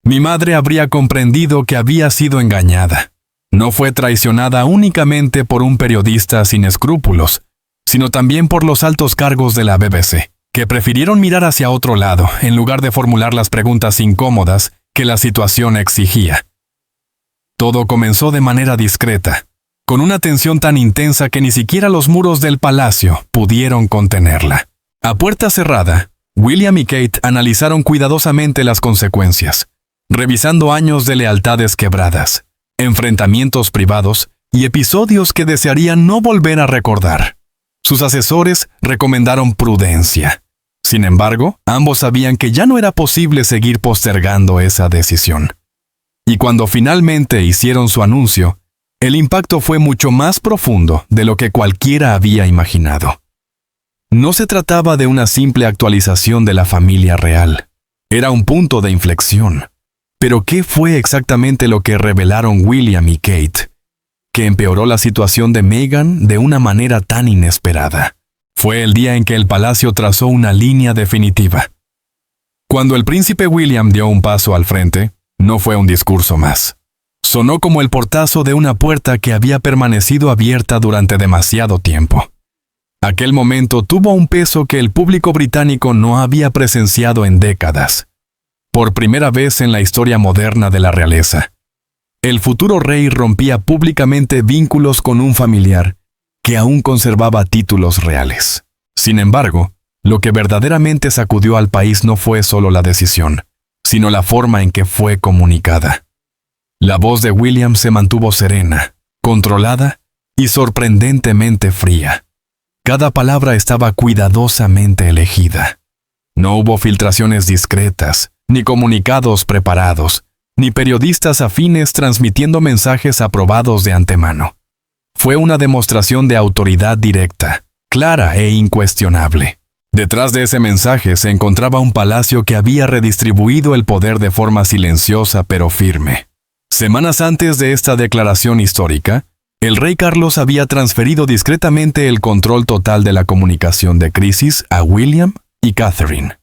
Mi madre habría comprendido que había sido engañada. No fue traicionada únicamente por un periodista sin escrúpulos, sino también por los altos cargos de la BBC, que prefirieron mirar hacia otro lado en lugar de formular las preguntas incómodas que la situación exigía. Todo comenzó de manera discreta, con una tensión tan intensa que ni siquiera los muros del palacio pudieron contenerla. A puerta cerrada, William y Kate analizaron cuidadosamente las consecuencias, revisando años de lealtades quebradas, enfrentamientos privados y episodios que desearían no volver a recordar. Sus asesores recomendaron prudencia. Sin embargo, ambos sabían que ya no era posible seguir postergando esa decisión. Y cuando finalmente hicieron su anuncio, el impacto fue mucho más profundo de lo que cualquiera había imaginado. No se trataba de una simple actualización de la familia real. Era un punto de inflexión. Pero ¿qué fue exactamente lo que revelaron William y Kate, que empeoró la situación de Meghan de una manera tan inesperada? Fue el día en que el palacio trazó una línea definitiva. Cuando el príncipe William dio un paso al frente, no fue un discurso más. Sonó como el portazo de una puerta que había permanecido abierta durante demasiado tiempo. Aquel momento tuvo un peso que el público británico no había presenciado en décadas. Por primera vez en la historia moderna de la realeza, el futuro rey rompía públicamente vínculos con un familiar que aún conservaba títulos reales. Sin embargo, lo que verdaderamente sacudió al país no fue solo la decisión, sino la forma en que fue comunicada. La voz de William se mantuvo serena, controlada y sorprendentemente fría. Cada palabra estaba cuidadosamente elegida. No hubo filtraciones discretas, ni comunicados preparados, ni periodistas afines transmitiendo mensajes aprobados de antemano. Fue una demostración de autoridad directa, clara e incuestionable. Detrás de ese mensaje se encontraba un palacio que había redistribuido el poder de forma silenciosa pero firme. Semanas antes de esta declaración histórica, el rey Carlos había transferido discretamente el control total de la comunicación de crisis a William y Catherine.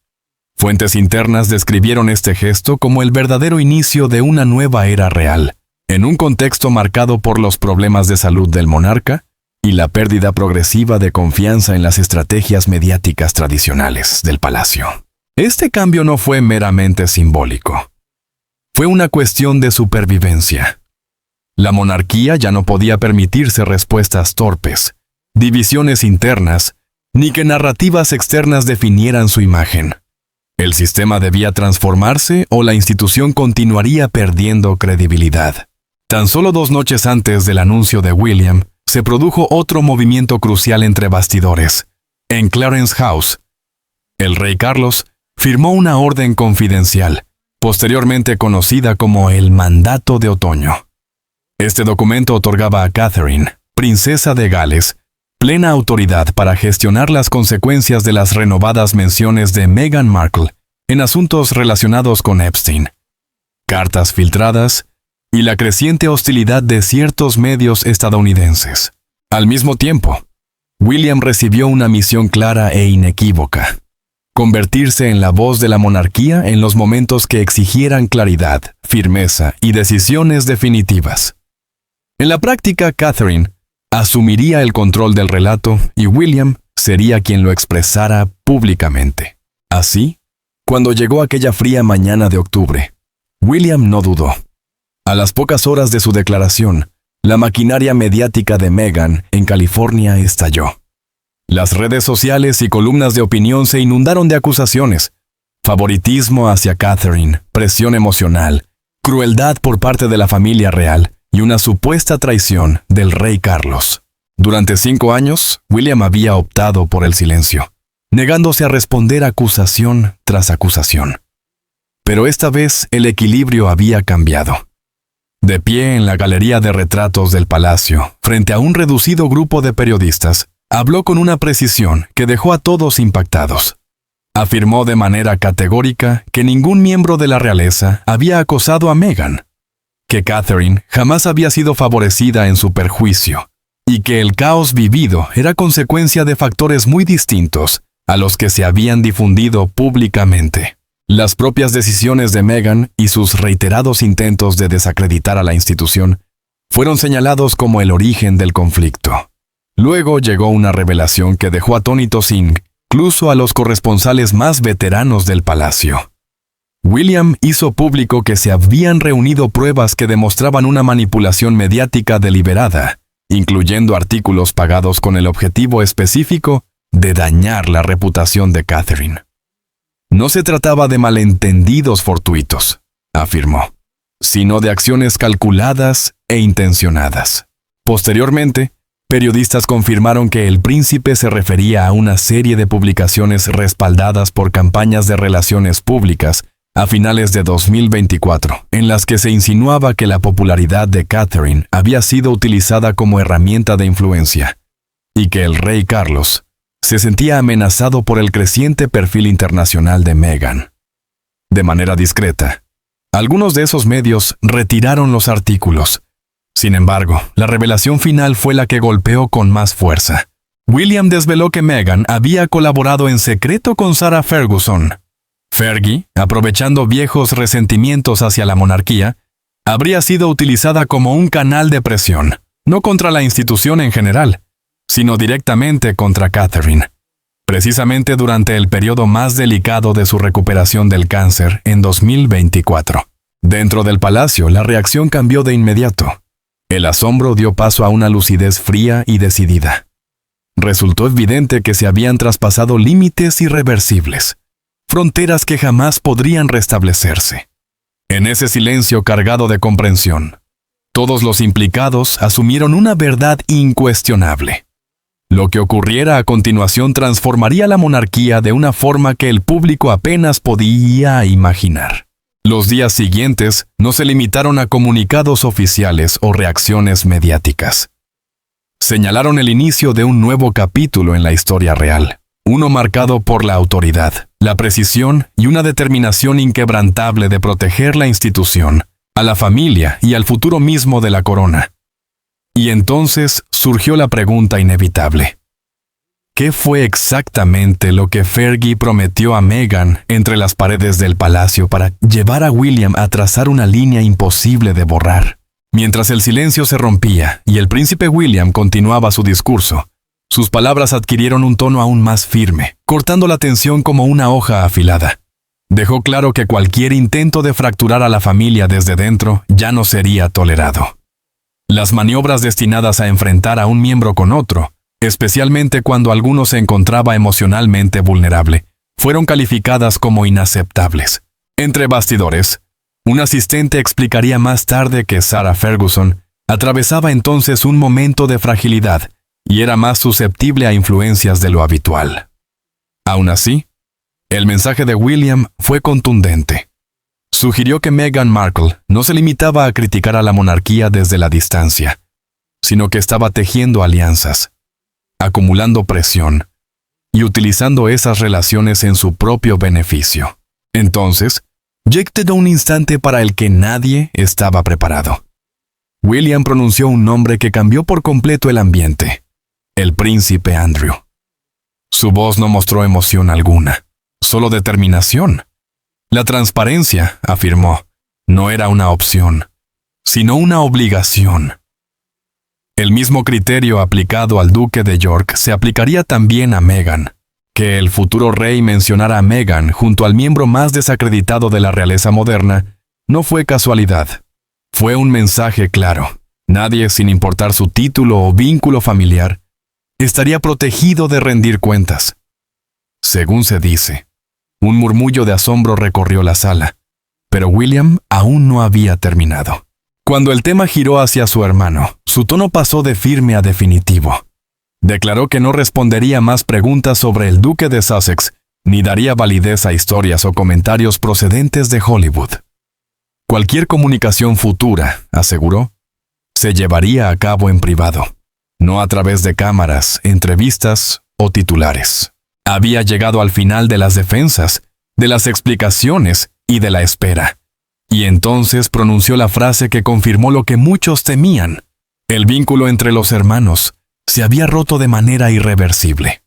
Fuentes internas describieron este gesto como el verdadero inicio de una nueva era real, en un contexto marcado por los problemas de salud del monarca y la pérdida progresiva de confianza en las estrategias mediáticas tradicionales del palacio. Este cambio no fue meramente simbólico. Fue una cuestión de supervivencia. La monarquía ya no podía permitirse respuestas torpes, divisiones internas, ni que narrativas externas definieran su imagen. El sistema debía transformarse o la institución continuaría perdiendo credibilidad. Tan solo 2 noches antes del anuncio de William, se produjo otro movimiento crucial entre bastidores. En Clarence House, el rey Carlos firmó una orden confidencial, posteriormente conocida como el Mandato de Otoño. Este documento otorgaba a Catherine, princesa de Gales, plena autoridad para gestionar las consecuencias de las renovadas menciones de Meghan Markle en asuntos relacionados con Epstein, cartas filtradas y la creciente hostilidad de ciertos medios estadounidenses. Al mismo tiempo, William recibió una misión clara e inequívoca: convertirse en la voz de la monarquía en los momentos que exigieran claridad, firmeza y decisiones definitivas. En la práctica, Catherine asumiría el control del relato y William sería quien lo expresara públicamente. Así, cuando llegó aquella fría mañana de octubre, William no dudó. A las pocas horas de su declaración, la maquinaria mediática de Meghan en California estalló. Las redes sociales y columnas de opinión se inundaron de acusaciones: favoritismo hacia Catherine, presión emocional, crueldad por parte de la familia real y una supuesta traición del rey Carlos. Durante 5 años, William había optado por el silencio, negándose a responder acusación tras acusación. Pero esta vez el equilibrio había cambiado. De pie en la galería de retratos del palacio, frente a un reducido grupo de periodistas, habló con una precisión que dejó a todos impactados. Afirmó de manera categórica que ningún miembro de la realeza había acosado a Meghan, que Catherine jamás había sido favorecida en su perjuicio, y que el caos vivido era consecuencia de factores muy distintos a los que se habían difundido públicamente. Las propias decisiones de Meghan y sus reiterados intentos de desacreditar a la institución fueron señalados como el origen del conflicto. Luego llegó una revelación que dejó atónitos incluso a los corresponsales más veteranos del palacio. William hizo público que se habían reunido pruebas que demostraban una manipulación mediática deliberada, incluyendo artículos pagados con el objetivo específico de dañar la reputación de Catherine. No se trataba de malentendidos fortuitos, afirmó, sino de acciones calculadas e intencionadas. Posteriormente, periodistas confirmaron que el príncipe se refería a una serie de publicaciones respaldadas por campañas de relaciones públicas a finales de 2024, en las que se insinuaba que la popularidad de Catherine había sido utilizada como herramienta de influencia, y que el rey Carlos se sentía amenazado por el creciente perfil internacional de Meghan. De manera discreta, algunos de esos medios retiraron los artículos. Sin embargo, la revelación final fue la que golpeó con más fuerza. William desveló que Meghan había colaborado en secreto con Sarah Ferguson. Fergie, aprovechando viejos resentimientos hacia la monarquía, habría sido utilizada como un canal de presión, no contra la institución en general, sino directamente contra Catherine, precisamente durante el periodo más delicado de su recuperación del cáncer en 2024. Dentro del palacio, la reacción cambió de inmediato. El asombro dio paso a una lucidez fría y decidida. Resultó evidente que se habían traspasado límites irreversibles, fronteras que jamás podrían restablecerse. En ese silencio cargado de comprensión, todos los implicados asumieron una verdad incuestionable. Lo que ocurriera a continuación transformaría la monarquía de una forma que el público apenas podía imaginar. Los días siguientes no se limitaron a comunicados oficiales o reacciones mediáticas. Señalaron el inicio de un nuevo capítulo en la historia real, uno marcado por la autoridad, la precisión y una determinación inquebrantable de proteger la institución, a la familia y al futuro mismo de la corona. Y entonces surgió la pregunta inevitable. ¿Qué fue exactamente lo que Fergie prometió a Meghan entre las paredes del palacio para llevar a William a trazar una línea imposible de borrar? Mientras el silencio se rompía y el príncipe William continuaba su discurso, sus palabras adquirieron un tono aún más firme, cortando la tensión como una hoja afilada. Dejó claro que cualquier intento de fracturar a la familia desde dentro ya no sería tolerado. Las maniobras destinadas a enfrentar a un miembro con otro, especialmente cuando alguno se encontraba emocionalmente vulnerable, fueron calificadas como inaceptables. Entre bastidores, un asistente explicaría más tarde que Sarah Ferguson atravesaba entonces un momento de fragilidad y era más susceptible a influencias de lo habitual. Aún así, el mensaje de William fue contundente. Sugirió que Meghan Markle no se limitaba a criticar a la monarquía desde la distancia, sino que estaba tejiendo alianzas, acumulando presión y utilizando esas relaciones en su propio beneficio. Entonces, Jake te dio un instante para el que nadie estaba preparado. William pronunció un nombre que cambió por completo el ambiente: el príncipe Andrew. Su voz no mostró emoción alguna, solo determinación. La transparencia, afirmó, no era una opción, sino una obligación. El mismo criterio aplicado al duque de York se aplicaría también a Meghan. Que el futuro rey mencionara a Meghan junto al miembro más desacreditado de la realeza moderna no fue casualidad. Fue un mensaje claro. Nadie, sin importar su título o vínculo familiar, estaría protegido de rendir cuentas. Según se dice, un murmullo de asombro recorrió la sala, pero William aún no había terminado. Cuando el tema giró hacia su hermano, su tono pasó de firme a definitivo. Declaró que no respondería más preguntas sobre el duque de Sussex, ni daría validez a historias o comentarios procedentes de Hollywood. Cualquier comunicación futura, aseguró, se llevaría a cabo en privado, no a través de cámaras, entrevistas o titulares. Había llegado al final de las defensas, de las explicaciones y de la espera. Y entonces pronunció la frase que confirmó lo que muchos temían. El vínculo entre los hermanos se había roto de manera irreversible.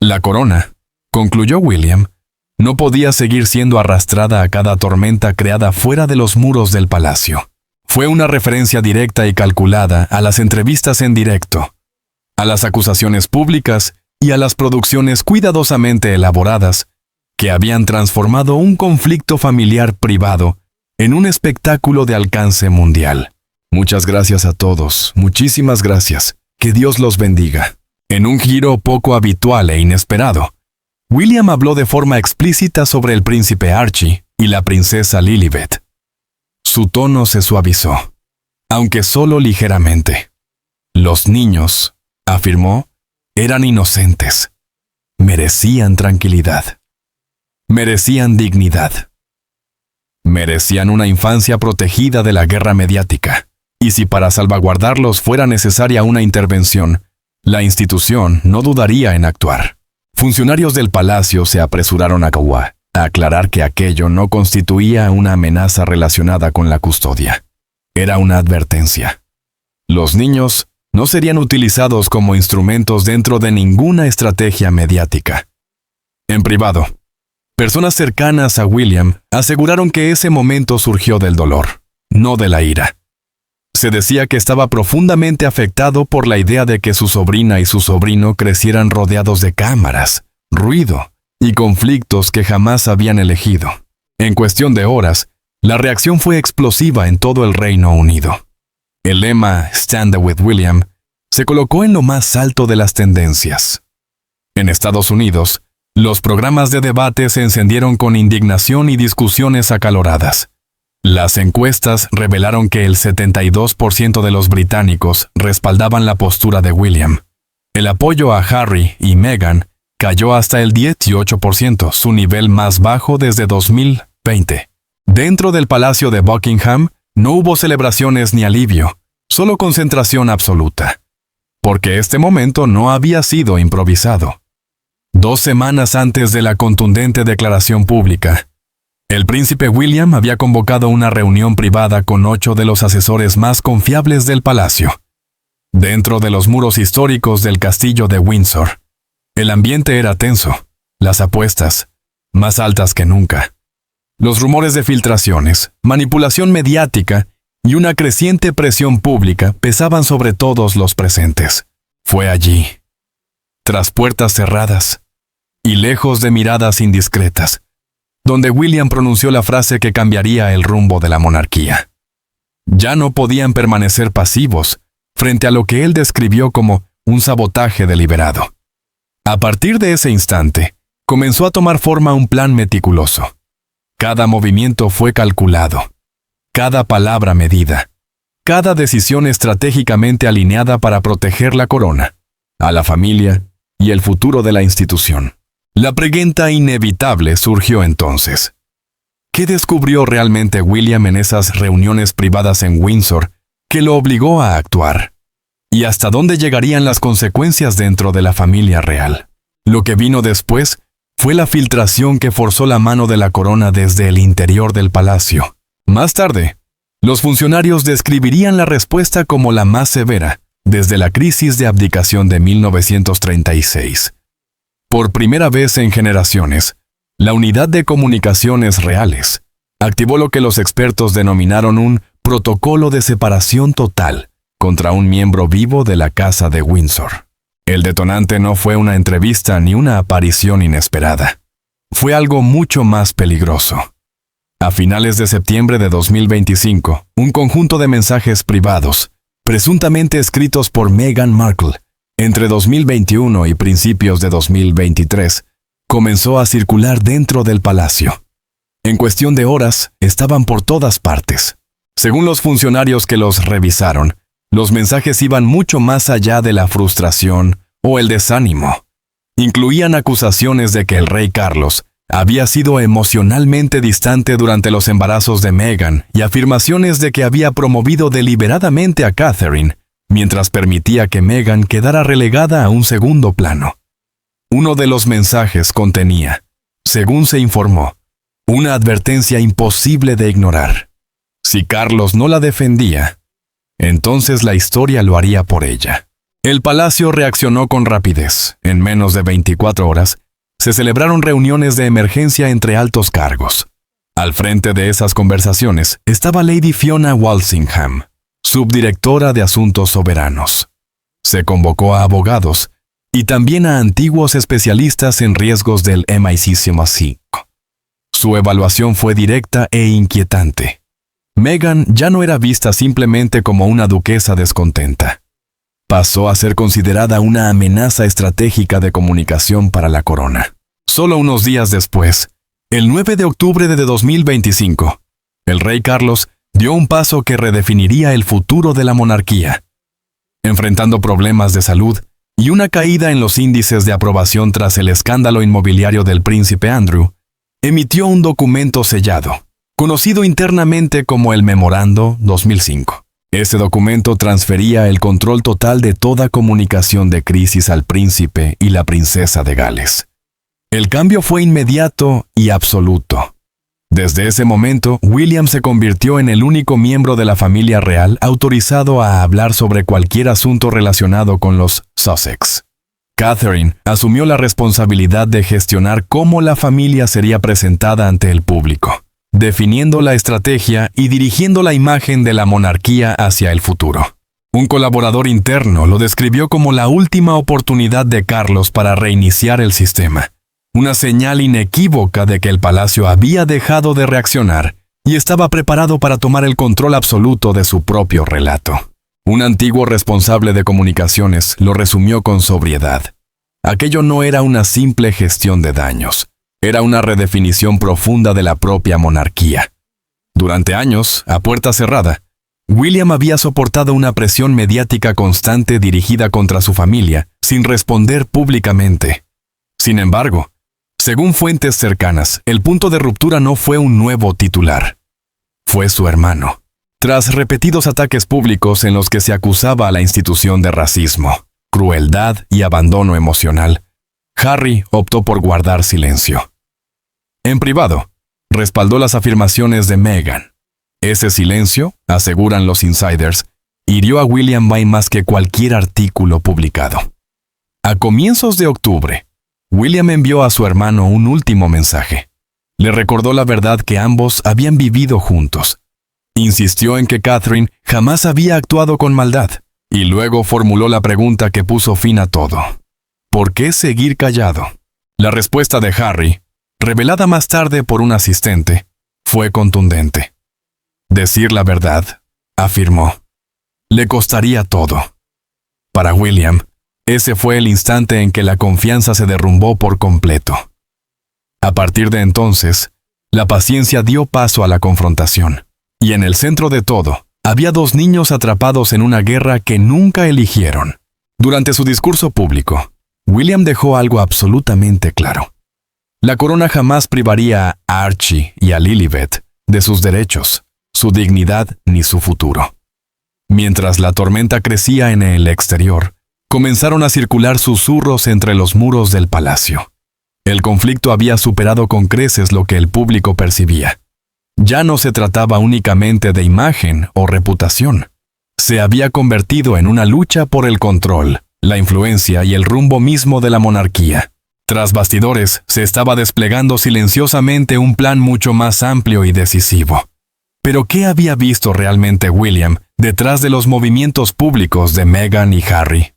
La corona, concluyó William, no podía seguir siendo arrastrada a cada tormenta creada fuera de los muros del palacio. Fue una referencia directa y calculada a las entrevistas en directo, a las acusaciones públicas y a las producciones cuidadosamente elaboradas que habían transformado un conflicto familiar privado en un espectáculo de alcance mundial. Muchas gracias a todos, muchísimas gracias. Que Dios los bendiga. En un giro poco habitual e inesperado, William habló de forma explícita sobre el príncipe Archie y la princesa Lilibet. Su tono se suavizó, aunque solo ligeramente. Los niños, afirmó, eran inocentes. Merecían tranquilidad. Merecían dignidad. Merecían una infancia protegida de la guerra mediática. Y si para salvaguardarlos fuera necesaria una intervención, la institución no dudaría en actuar. Funcionarios del palacio se apresuraron a aclarar que aquello no constituía una amenaza relacionada con la custodia. Era una advertencia. Los niños no serían utilizados como instrumentos dentro de ninguna estrategia mediática. En privado, personas cercanas a William aseguraron que ese momento surgió del dolor, no de la ira. Se decía que estaba profundamente afectado por la idea de que su sobrina y su sobrino crecieran rodeados de cámaras, ruido y conflictos que jamás habían elegido. En cuestión de horas, la reacción fue explosiva en todo el Reino Unido. El lema "Stand with William" se colocó en lo más alto de las tendencias. En Estados Unidos, los programas de debate se encendieron con indignación y discusiones acaloradas. Las encuestas revelaron que el 72% de los británicos respaldaban la postura de William. El apoyo a Harry y Meghan cayó hasta el 18%, su nivel más bajo desde 2020. Dentro del Palacio de Buckingham no hubo celebraciones ni alivio, solo concentración absoluta, porque este momento no había sido improvisado. 2 semanas antes de la contundente declaración pública, el príncipe William había convocado una reunión privada con 8 de los asesores más confiables del palacio. Dentro de los muros históricos del castillo de Windsor, el ambiente era tenso, las apuestas, más altas que nunca. Los rumores de filtraciones, manipulación mediática y una creciente presión pública pesaban sobre todos los presentes. Fue allí, tras puertas cerradas y lejos de miradas indiscretas, donde William pronunció la frase que cambiaría el rumbo de la monarquía. Ya no podían permanecer pasivos frente a lo que él describió como un sabotaje deliberado. A partir de ese instante, comenzó a tomar forma un plan meticuloso. Cada movimiento fue calculado, cada palabra medida, cada decisión estratégicamente alineada para proteger la corona, a la familia y el futuro de la institución. La pregunta inevitable surgió entonces. ¿Qué descubrió realmente William en esas reuniones privadas en Windsor que lo obligó a actuar? ¿Y hasta dónde llegarían las consecuencias dentro de la familia real? Lo que vino después fue la filtración que forzó la mano de la corona desde el interior del palacio. Más tarde, los funcionarios describirían la respuesta como la más severa desde la crisis de abdicación de 1936. Por primera vez en generaciones, la Unidad de Comunicaciones Reales activó lo que los expertos denominaron un protocolo de separación total contra un miembro vivo de la Casa de Windsor. El detonante no fue una entrevista ni una aparición inesperada. Fue algo mucho más peligroso. A finales de septiembre de 2025, un conjunto de mensajes privados, presuntamente escritos por Meghan Markle, entre 2021 y principios de 2023, comenzó a circular dentro del palacio. En cuestión de horas, estaban por todas partes. Según los funcionarios que los revisaron, los mensajes iban mucho más allá de la frustración o el desánimo. Incluían acusaciones de que el rey Carlos había sido emocionalmente distante durante los embarazos de Meghan y afirmaciones de que había promovido deliberadamente a Catherine, mientras permitía que Meghan quedara relegada a un segundo plano. Uno de los mensajes contenía, según se informó, una advertencia imposible de ignorar. Si Carlos no la defendía, entonces la historia lo haría por ella. El palacio reaccionó con rapidez. En menos de 24 horas, se celebraron reuniones de emergencia entre altos cargos. Al frente de esas conversaciones estaba Lady Fiona Walsingham, subdirectora de Asuntos Soberanos. Se convocó a abogados y también a antiguos especialistas en riesgos del MI6. Su evaluación fue directa e inquietante. Meghan ya no era vista simplemente como una duquesa descontenta. Pasó a ser considerada una amenaza estratégica de comunicación para la corona. Solo unos días después, el 9 de octubre de 2025, el rey Carlos dio un paso que redefiniría el futuro de la monarquía. Enfrentando problemas de salud y una caída en los índices de aprobación tras el escándalo inmobiliario del príncipe Andrew, emitió un documento sellado, conocido internamente como el Memorando 2005. Este documento transfería el control total de toda comunicación de crisis al príncipe y la princesa de Gales. El cambio fue inmediato y absoluto. Desde ese momento, William se convirtió en el único miembro de la familia real autorizado a hablar sobre cualquier asunto relacionado con los Sussex. Catherine asumió la responsabilidad de gestionar cómo la familia sería presentada ante el público, definiendo la estrategia y dirigiendo la imagen de la monarquía hacia el futuro. Un colaborador interno lo describió como la última oportunidad de Carlos para reiniciar el sistema, una señal inequívoca de que el palacio había dejado de reaccionar y estaba preparado para tomar el control absoluto de su propio relato. Un antiguo responsable de comunicaciones lo resumió con sobriedad. Aquello no era una simple gestión de daños, era una redefinición profunda de la propia monarquía. Durante años, a puerta cerrada, William había soportado una presión mediática constante dirigida contra su familia, sin responder públicamente. Sin embargo, según fuentes cercanas, el punto de ruptura no fue un nuevo titular. Fue su hermano. Tras repetidos ataques públicos en los que se acusaba a la institución de racismo, crueldad y abandono emocional, Harry optó por guardar silencio. En privado, respaldó las afirmaciones de Meghan. Ese silencio, aseguran los insiders, hirió a William más que cualquier artículo publicado. A comienzos de octubre, William envió a su hermano un último mensaje. Le recordó la verdad que ambos habían vivido juntos. Insistió en que Catherine jamás había actuado con maldad, y luego formuló la pregunta que puso fin a todo. ¿Por qué seguir callado? La respuesta de Harry, revelada más tarde por un asistente, fue contundente. Decir la verdad, afirmó, le costaría todo. Para William, ese fue el instante en que la confianza se derrumbó por completo. A partir de entonces, la paciencia dio paso a la confrontación, y en el centro de todo, había dos niños atrapados en una guerra que nunca eligieron. Durante su discurso público, William dejó algo absolutamente claro. La corona jamás privaría a Archie y a Lilibet de sus derechos, su dignidad ni su futuro. Mientras la tormenta crecía en el exterior, comenzaron a circular susurros entre los muros del palacio. El conflicto había superado con creces lo que el público percibía. Ya no se trataba únicamente de imagen o reputación. Se había convertido en una lucha por el control, la influencia y el rumbo mismo de la monarquía. Tras bastidores, se estaba desplegando silenciosamente un plan mucho más amplio y decisivo. Pero ¿qué había visto realmente William detrás de los movimientos públicos de Meghan y Harry?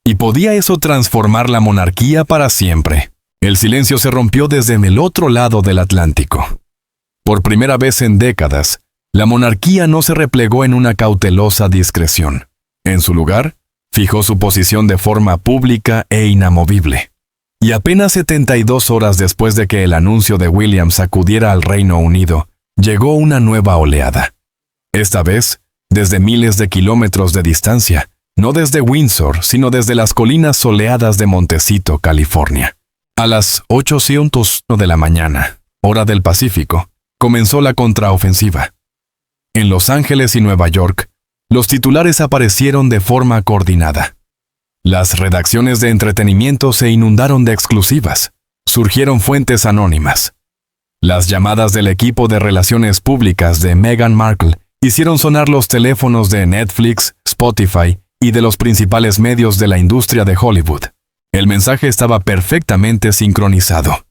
¿Y podía eso transformar la monarquía para siempre? El silencio se rompió desde el otro lado del Atlántico. Por primera vez en décadas, la monarquía no se replegó en una cautelosa discreción. En su lugar, fijó su posición de forma pública e inamovible. Y apenas 72 horas después de que el anuncio de William sacudiera al Reino Unido, llegó una nueva oleada. Esta vez, desde miles de kilómetros de distancia, no desde Windsor, sino desde las colinas soleadas de Montecito, California. A las 8:01 de la mañana, hora del Pacífico, comenzó la contraofensiva. En Los Ángeles y Nueva York, los titulares aparecieron de forma coordinada. Las redacciones de entretenimiento se inundaron de exclusivas. Surgieron fuentes anónimas. Las llamadas del equipo de relaciones públicas de Meghan Markle hicieron sonar los teléfonos de Netflix, Spotify y de los principales medios de la industria de Hollywood. El mensaje estaba perfectamente sincronizado.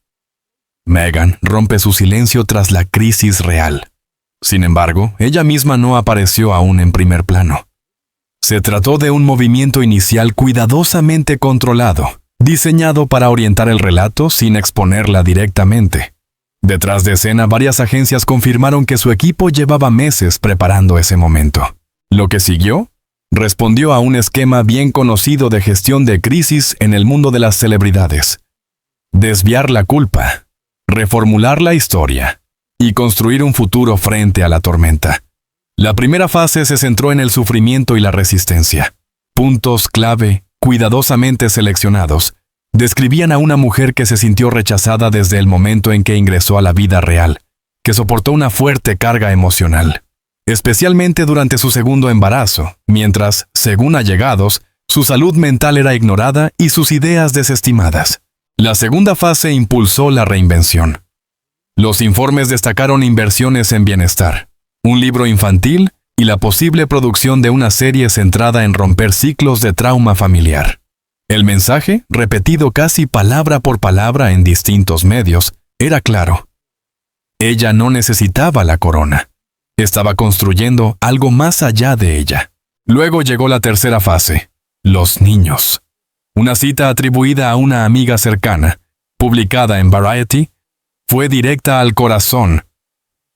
Meghan rompe su silencio tras la crisis real. Sin embargo, ella misma no apareció aún en primer plano. Se trató de un movimiento inicial cuidadosamente controlado, diseñado para orientar el relato sin exponerla directamente. Detrás de escena, varias agencias confirmaron que su equipo llevaba meses preparando ese momento. Lo que siguió respondió a un esquema bien conocido de gestión de crisis en el mundo de las celebridades: desviar la culpa, reformular la historia y construir un futuro frente a la tormenta. La primera fase se centró en el sufrimiento y la resistencia. Puntos clave, cuidadosamente seleccionados, describían a una mujer que se sintió rechazada desde el momento en que ingresó a la vida real, que soportó una fuerte carga emocional, especialmente durante su segundo embarazo, mientras, según allegados, su salud mental era ignorada y sus ideas desestimadas. La segunda fase impulsó la reinvención. Los informes destacaron inversiones en bienestar, un libro infantil y la posible producción de una serie centrada en romper ciclos de trauma familiar. El mensaje, repetido casi palabra por palabra en distintos medios, era claro. Ella no necesitaba la corona. Estaba construyendo algo más allá de ella. Luego llegó la tercera fase: los niños. Una cita atribuida a una amiga cercana, publicada en Variety, fue directa al corazón.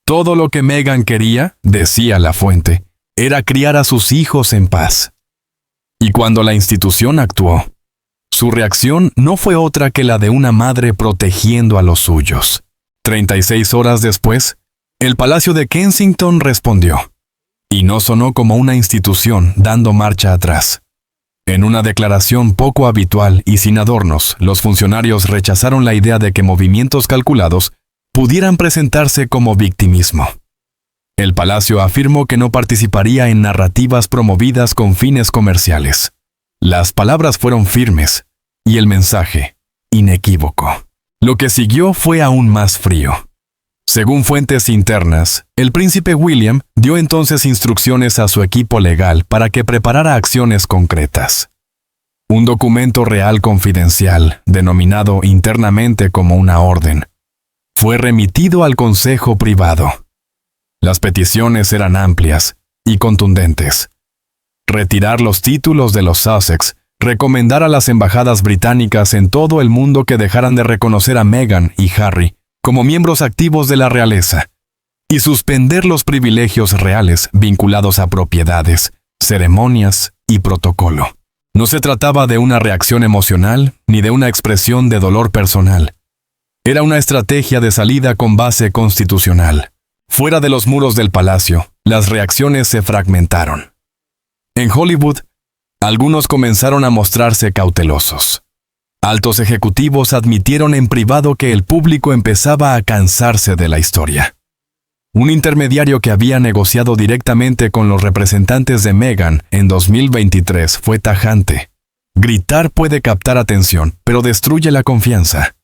Todo lo que Meghan quería, decía la fuente, era criar a sus hijos en paz. Y cuando la institución actuó, su reacción no fue otra que la de una madre protegiendo a los suyos. 36 horas después, el Palacio de Kensington respondió, y no sonó como una institución dando marcha atrás. En una declaración poco habitual y sin adornos, los funcionarios rechazaron la idea de que movimientos calculados pudieran presentarse como victimismo. El palacio afirmó que no participaría en narrativas promovidas con fines comerciales. Las palabras fueron firmes y el mensaje inequívoco. Lo que siguió fue aún más frío. Según fuentes internas, el príncipe William dio entonces instrucciones a su equipo legal para que preparara acciones concretas. Un documento real confidencial, denominado internamente como una orden, fue remitido al Consejo Privado. Las peticiones eran amplias y contundentes. Retirar los títulos de los Sussex, recomendar a las embajadas británicas en todo el mundo que dejaran de reconocer a Meghan y Harry como miembros activos de la realeza, y suspender los privilegios reales vinculados a propiedades, ceremonias y protocolo. No se trataba de una reacción emocional ni de una expresión de dolor personal. Era una estrategia de salida con base constitucional. Fuera de los muros del palacio, las reacciones se fragmentaron. En Hollywood, algunos comenzaron a mostrarse cautelosos. Altos ejecutivos admitieron en privado que el público empezaba a cansarse de la historia. Un intermediario que había negociado directamente con los representantes de Meghan en 2023 fue tajante. Gritar puede captar atención, pero destruye la confianza.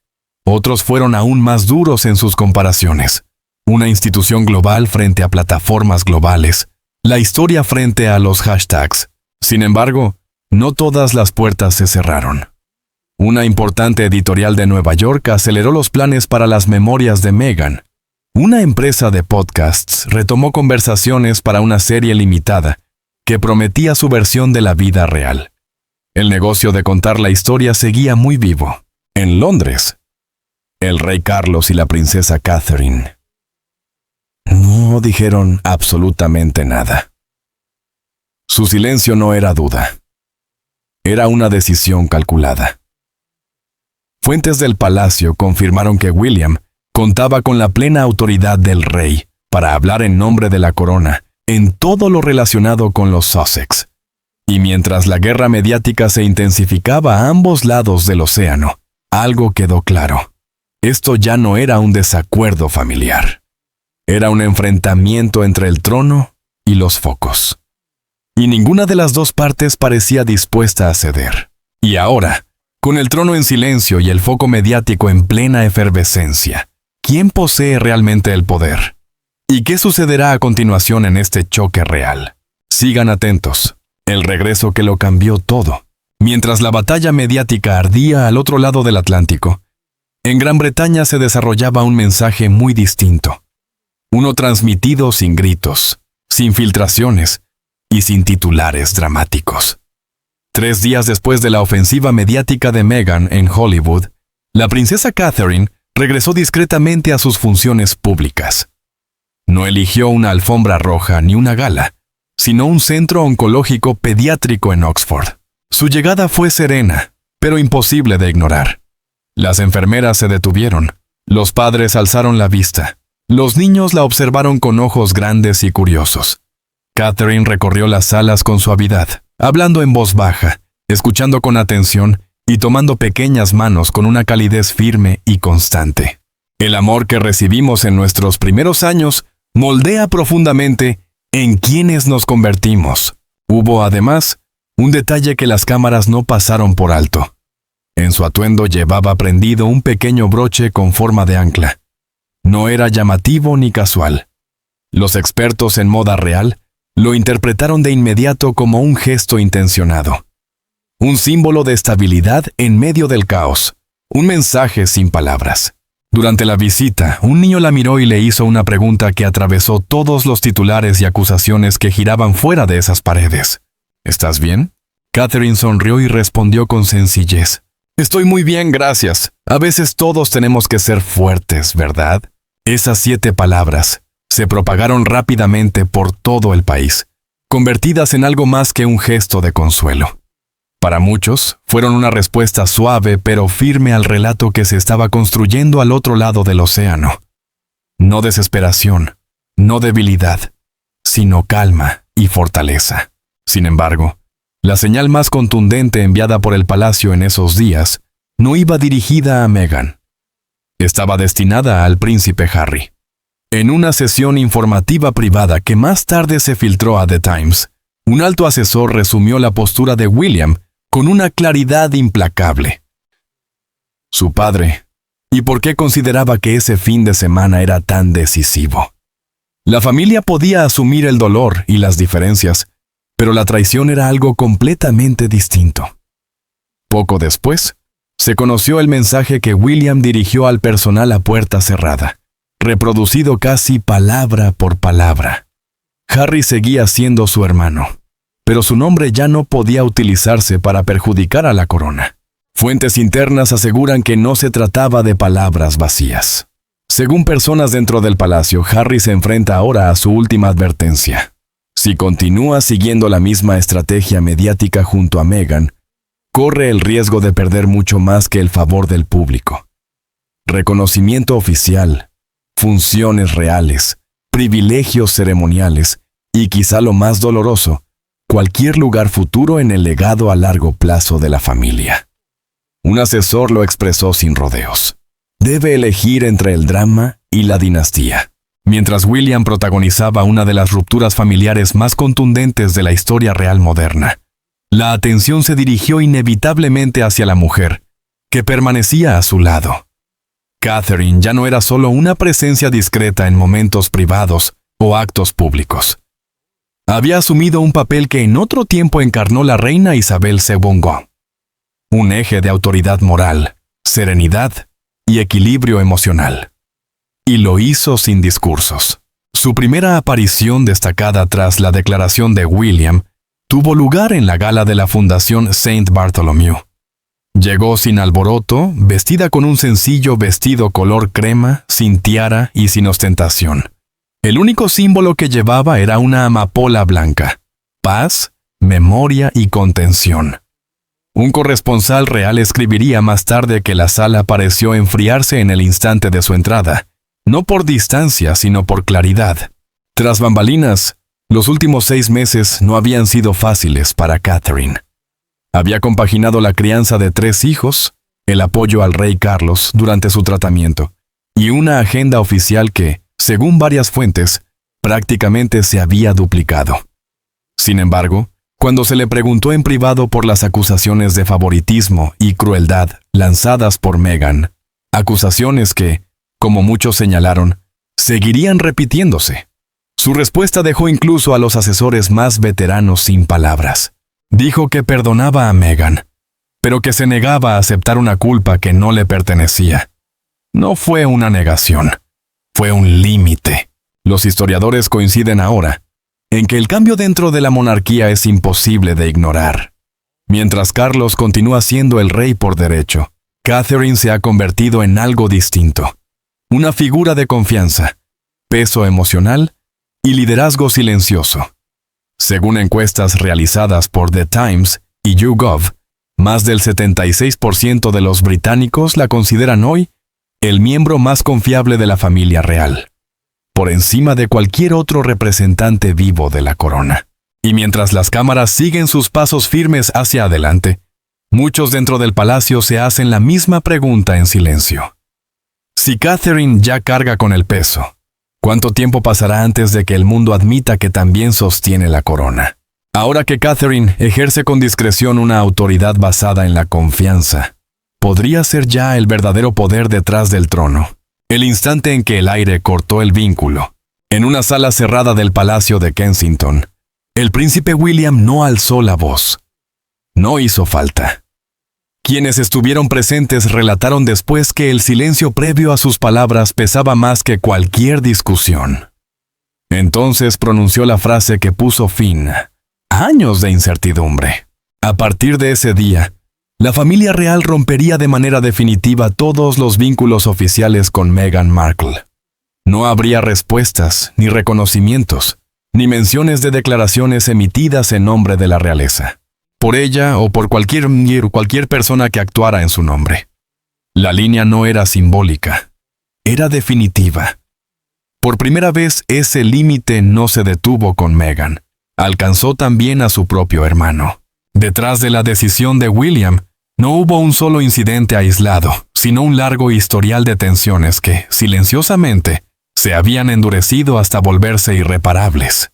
Otros fueron aún más duros en sus comparaciones. Una institución global frente a plataformas globales. La historia frente a los hashtags. Sin embargo, no todas las puertas se cerraron. Una importante editorial de Nueva York aceleró los planes para las memorias de Meghan. Una empresa de podcasts retomó conversaciones para una serie limitada que prometía su versión de la vida real. El negocio de contar la historia seguía muy vivo. En Londres, el rey Carlos y la princesa Catherine no dijeron absolutamente nada. Su silencio no era duda. Era una decisión calculada. Fuentes del palacio confirmaron que William contaba con la plena autoridad del rey para hablar en nombre de la corona en todo lo relacionado con los Sussex. Y mientras la guerra mediática se intensificaba a ambos lados del océano, algo quedó claro. Esto ya no era un desacuerdo familiar. Era un enfrentamiento entre el trono y los focos. Y ninguna de las dos partes parecía dispuesta a ceder. Y ahora, con el trono en silencio y el foco mediático en plena efervescencia, ¿quién posee realmente el poder? ¿Y qué sucederá a continuación en este choque real? Sigan atentos. El regreso que lo cambió todo. Mientras la batalla mediática ardía al otro lado del Atlántico, en Gran Bretaña se desarrollaba un mensaje muy distinto. Uno transmitido sin gritos, sin filtraciones y sin titulares dramáticos. 3 días después de la ofensiva mediática de Meghan en Hollywood, la princesa Catherine regresó discretamente a sus funciones públicas. No eligió una alfombra roja ni una gala, sino un centro oncológico pediátrico en Oxford. Su llegada fue serena, pero imposible de ignorar. Las enfermeras se detuvieron, los padres alzaron la vista, los niños la observaron con ojos grandes y curiosos. Catherine recorrió las salas con suavidad, hablando en voz baja, escuchando con atención y tomando pequeñas manos con una calidez firme y constante. El amor que recibimos en nuestros primeros años moldea profundamente en quienes nos convertimos. Hubo, además, un detalle que las cámaras no pasaron por alto. En su atuendo llevaba prendido un pequeño broche con forma de ancla. No era llamativo ni casual. Los expertos en moda real lo interpretaron de inmediato como un gesto intencionado. Un símbolo de estabilidad en medio del caos. Un mensaje sin palabras. Durante la visita, un niño la miró y le hizo una pregunta que atravesó todos los titulares y acusaciones que giraban fuera de esas paredes. ¿Estás bien? Catherine sonrió y respondió con sencillez. Estoy muy bien, gracias. A veces todos tenemos que ser fuertes, ¿verdad? Esas 7 palabras se propagaron rápidamente por todo el país, convertidas en algo más que un gesto de consuelo. Para muchos, fueron una respuesta suave pero firme al relato que se estaba construyendo al otro lado del océano. No desesperación, no debilidad, sino calma y fortaleza. Sin embargo, la señal más contundente enviada por el palacio en esos días no iba dirigida a Meghan. Estaba destinada al príncipe Harry. En una sesión informativa privada que más tarde se filtró a The Times, un alto asesor resumió la postura de William con una claridad implacable. Su padre, ¿y por qué consideraba que ese fin de semana era tan decisivo? La familia podía asumir el dolor y las diferencias, pero la traición era algo completamente distinto. Poco después, se conoció el mensaje que William dirigió al personal a puerta cerrada, reproducido casi palabra por palabra. Harry seguía siendo su hermano, pero su nombre ya no podía utilizarse para perjudicar a la corona. Fuentes internas aseguran que no se trataba de palabras vacías. Según personas dentro del palacio, Harry se enfrenta ahora a su última advertencia. Si continúa siguiendo la misma estrategia mediática junto a Meghan, corre el riesgo de perder mucho más que el favor del público. Reconocimiento oficial, funciones reales, privilegios ceremoniales y quizá lo más doloroso, cualquier lugar futuro en el legado a largo plazo de la familia. Un asesor lo expresó sin rodeos. Debe elegir entre el drama y la dinastía. Mientras William protagonizaba una de las rupturas familiares más contundentes de la historia real moderna, la atención se dirigió inevitablemente hacia la mujer, que permanecía a su lado. Catherine ya no era solo una presencia discreta en momentos privados o actos públicos. Había asumido un papel que en otro tiempo encarnó la reina Isabel II. Un eje de autoridad moral, serenidad y equilibrio emocional. Y lo hizo sin discursos. Su primera aparición destacada tras la declaración de William tuvo lugar en la gala de la Fundación St. Bartholomew. Llegó sin alboroto, vestida con un sencillo vestido color crema, sin tiara y sin ostentación. El único símbolo que llevaba era una amapola blanca. Paz, memoria y contención. Un corresponsal real escribiría más tarde que la sala pareció enfriarse en el instante de su entrada, no por distancia, sino por claridad. Tras bambalinas, los últimos 6 meses no habían sido fáciles para Catherine. Había compaginado la crianza de 3 hijos, el apoyo al rey Carlos durante su tratamiento, y una agenda oficial que, según varias fuentes, prácticamente se había duplicado. Sin embargo, cuando se le preguntó en privado por las acusaciones de favoritismo y crueldad lanzadas por Meghan, acusaciones que, como muchos señalaron, seguirían repitiéndose, su respuesta dejó incluso a los asesores más veteranos sin palabras. Dijo que perdonaba a Meghan, pero que se negaba a aceptar una culpa que no le pertenecía. No fue una negación, fue un límite. Los historiadores coinciden ahora en que el cambio dentro de la monarquía es imposible de ignorar. Mientras Carlos continúa siendo el rey por derecho, Catherine se ha convertido en algo distinto. Una figura de confianza, peso emocional y liderazgo silencioso. Según encuestas realizadas por The Times y YouGov, más del 76% de los británicos la consideran hoy el miembro más confiable de la familia real, por encima de cualquier otro representante vivo de la corona. Y mientras las cámaras siguen sus pasos firmes hacia adelante, muchos dentro del palacio se hacen la misma pregunta en silencio. Si Catherine ya carga con el peso, ¿cuánto tiempo pasará antes de que el mundo admita que también sostiene la corona? Ahora que Catherine ejerce con discreción una autoridad basada en la confianza, podría ser ya el verdadero poder detrás del trono. El instante en que el aire cortó el vínculo, en una sala cerrada del Palacio de Kensington, el príncipe William no alzó la voz. No hizo falta. Quienes estuvieron presentes relataron después que el silencio previo a sus palabras pesaba más que cualquier discusión. Entonces pronunció la frase que puso fin a años de incertidumbre. A partir de ese día, la familia real rompería de manera definitiva todos los vínculos oficiales con Meghan Markle. No habría respuestas, ni reconocimientos, ni menciones de declaraciones emitidas en nombre de la realeza, por ella o por cualquier persona que actuara en su nombre. La línea no era simbólica, era definitiva. Por primera vez ese límite no se detuvo con Meghan, alcanzó también a su propio hermano. Detrás de la decisión de William, no hubo un solo incidente aislado, sino un largo historial de tensiones que, silenciosamente, se habían endurecido hasta volverse irreparables.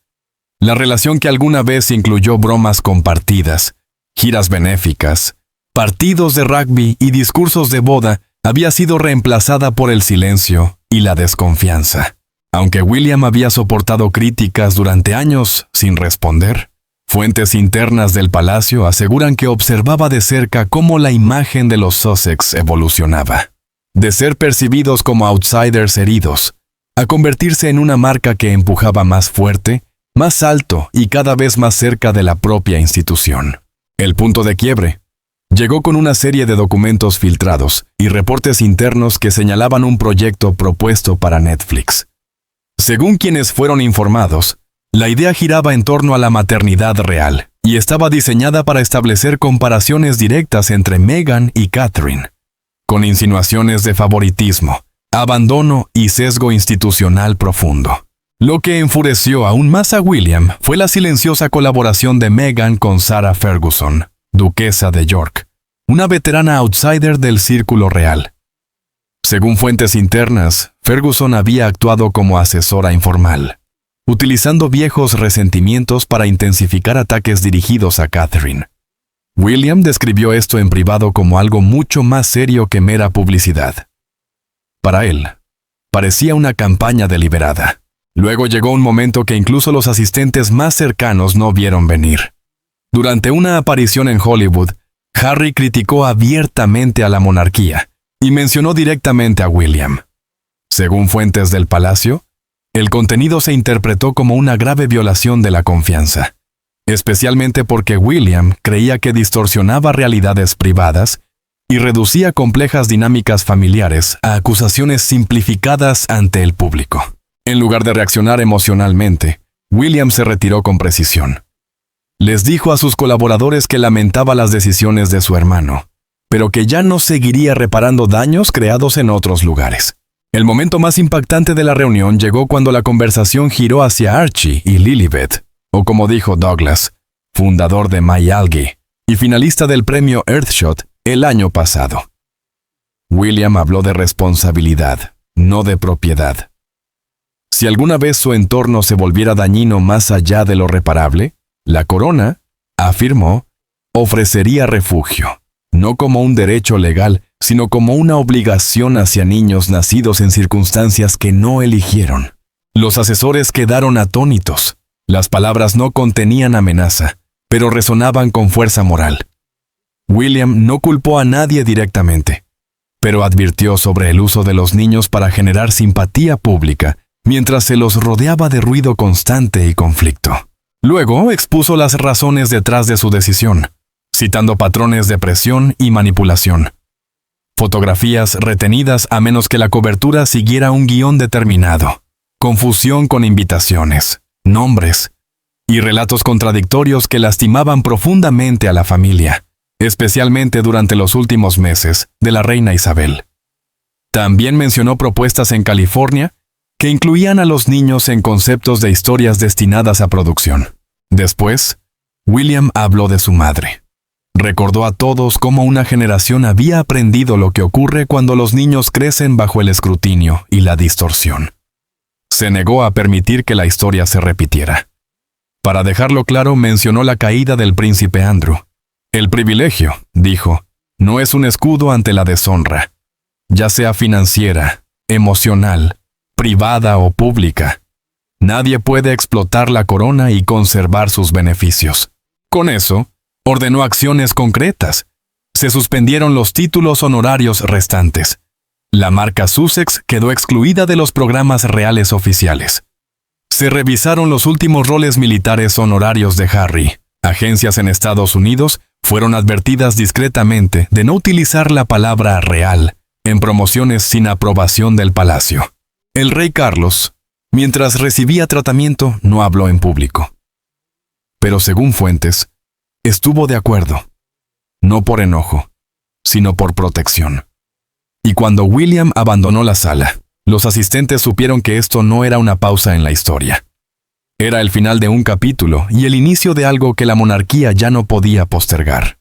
La relación que alguna vez incluyó bromas compartidas, giras benéficas, partidos de rugby y discursos de boda había sido reemplazada por el silencio y la desconfianza. Aunque William había soportado críticas durante años sin responder, fuentes internas del palacio aseguran que observaba de cerca cómo la imagen de los Sussex evolucionaba. De ser percibidos como outsiders heridos, a convertirse en una marca que empujaba más fuerte, más alto y cada vez más cerca de la propia institución. El punto de quiebre llegó con una serie de documentos filtrados y reportes internos que señalaban un proyecto propuesto para Netflix. Según quienes fueron informados, la idea giraba en torno a la maternidad real y estaba diseñada para establecer comparaciones directas entre Meghan y Catherine, con insinuaciones de favoritismo, abandono y sesgo institucional profundo. Lo que enfureció aún más a William fue la silenciosa colaboración de Meghan con Sarah Ferguson, duquesa de York, una veterana outsider del círculo real. Según fuentes internas, Ferguson había actuado como asesora informal, utilizando viejos resentimientos para intensificar ataques dirigidos a Catherine. William describió esto en privado como algo mucho más serio que mera publicidad. Para él, parecía una campaña deliberada. Luego llegó un momento que incluso los asistentes más cercanos no vieron venir. Durante una aparición en Hollywood, Harry criticó abiertamente a la monarquía y mencionó directamente a William. Según fuentes del palacio, el contenido se interpretó como una grave violación de la confianza, especialmente porque William creía que distorsionaba realidades privadas y reducía complejas dinámicas familiares a acusaciones simplificadas ante el público. En lugar de reaccionar emocionalmente, William se retiró con precisión. Les dijo a sus colaboradores que lamentaba las decisiones de su hermano, pero que ya no seguiría reparando daños creados en otros lugares. El momento más impactante de la reunión llegó cuando la conversación giró hacia Archie y Lilibet, o como dijo Douglas, fundador de MyAlgae y finalista del premio Earthshot el año pasado. William habló de responsabilidad, no de propiedad. Si alguna vez su entorno se volviera dañino más allá de lo reparable, la corona, afirmó, ofrecería refugio, no como un derecho legal, sino como una obligación hacia niños nacidos en circunstancias que no eligieron. Los asesores quedaron atónitos. Las palabras no contenían amenaza, pero resonaban con fuerza moral. William no culpó a nadie directamente, pero advirtió sobre el uso de los niños para generar simpatía pública, mientras se los rodeaba de ruido constante y conflicto. Luego expuso las razones detrás de su decisión, citando patrones de presión y manipulación. Fotografías retenidas a menos que la cobertura siguiera un guión determinado, confusión con invitaciones, nombres y relatos contradictorios que lastimaban profundamente a la familia, especialmente durante los últimos meses de la reina Isabel. También mencionó propuestas en California que incluían a los niños en conceptos de historias destinadas a producción. Después, William habló de su madre. Recordó a todos cómo una generación había aprendido lo que ocurre cuando los niños crecen bajo el escrutinio y la distorsión. Se negó a permitir que la historia se repitiera. Para dejarlo claro, mencionó la caída del príncipe Andrew. El privilegio, dijo, no es un escudo ante la deshonra, ya sea financiera, emocional, privada o pública. Nadie puede explotar la corona y conservar sus beneficios. Con eso, ordenó acciones concretas. Se suspendieron los títulos honorarios restantes. La marca Sussex quedó excluida de los programas reales oficiales. Se revisaron los últimos roles militares honorarios de Harry. Agencias en Estados Unidos fueron advertidas discretamente de no utilizar la palabra real en promociones sin aprobación del palacio. El rey Carlos, mientras recibía tratamiento, no habló en público. Pero según fuentes, estuvo de acuerdo, no por enojo, sino por protección. Y cuando William abandonó la sala, los asistentes supieron que esto no era una pausa en la historia. Era el final de un capítulo y el inicio de algo que la monarquía ya no podía postergar.